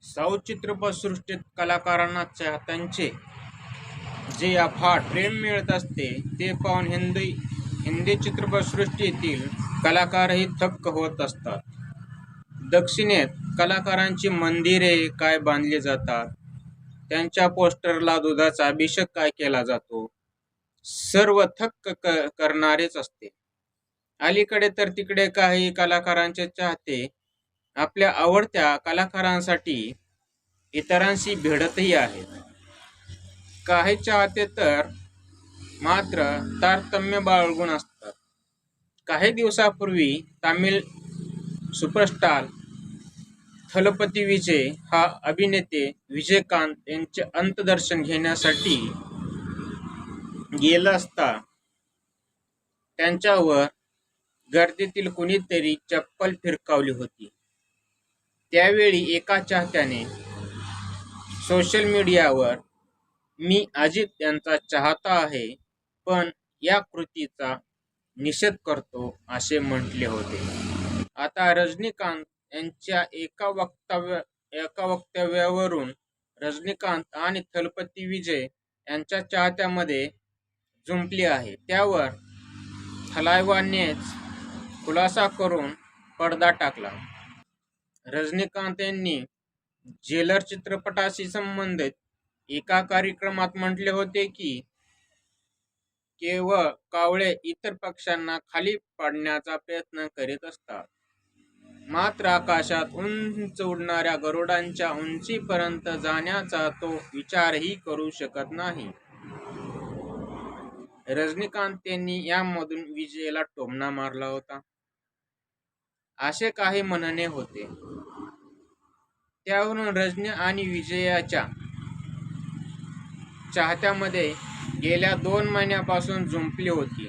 South चित्रपटसृष्टीत कलाकारांना चाहत्यांचे जे अफाट प्रेम मिळत असते ते पाहून हिंदी चित्रपटसृष्टीतील कलाकारही थक्क होत असतात. दक्षिणेत कलाकारांची मंदिरे काय बांधली जातात, त्यांच्या पोस्टरला दुधाचा अभिषेक काय केला जातो, सर्व थक्क करणारेच असते. अलीकडे तर तिकडे काही कलाकारांचे चाहते आपल्या आवडत्या कलाकारांसाठी इतरांशी भिडतही आहेत. काही चाहते तर मात्र तारतम्य बाळगून असतात. काही दिवसापूर्वी तामिळ सुपरस्टार थलपती विजय हा अभिनेते विजयकांत यांचे अंत्यदर्शन घेण्यासाठी गेला असता त्यांच्यावर गर्दीतील कुणीतरी चप्पल फिरकावली होती. त्यावेळी एका चाहत्याने सोशल मीडियावर "मी अजित यांचा चाहता आहे, पण या कृतीचा निषेध करतो" असे म्हटले होते. आता रजनीकांत यांच्या एका वक्तव्यावरून रजनीकांत आणि थलपती विजय यांच्या चाहत्यामध्ये जुंपली आहे. त्यावर थलाइवानेच खुलासा करून पडदा टाकला. रजनीकांत यांनी जेलर चित्रपटाशी संबंधित एका कार्यक्रमात म्हटले होते की केवळ कावळे इतर पक्ष्यांना खाली पाडण्याचा प्रयत्न करीत असतात, मात्र आकाशात उंच उडणाऱ्या गरुडांच्या उंचीपर्यंत जाण्याचा तो विचारही करू शकत नाही. रजनीकांत यांनी यामधून विजयला टोमणा मारला होता, असे काही म्हणणे होते. त्यावरून रजनी आणि विजयाच्या चाहत्यामध्ये गेल्या 2 महिन्यापासून जुंपली होती.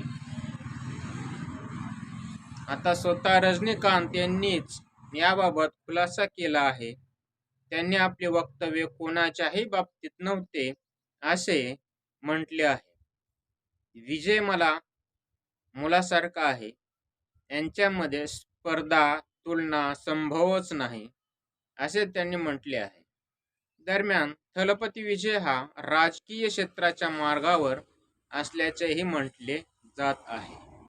आता स्वतः रजनीकांत यांनीच याबाबत खुलासा केला आहे. त्यांनी आपले वक्तव्य कोणाच्याही बाबतीत नव्हते असे म्हटले आहे. विजय मला मुलासारखा आहे, यांच्यामध्ये स्पर्धा तुलना संभवच नाही असे त्यांनी म्हटले आहे. दरम्यान थलपती विजय हा राजकीय क्षेत्राच्या मार्गावर असल्याचेही म्हटले जात आहे.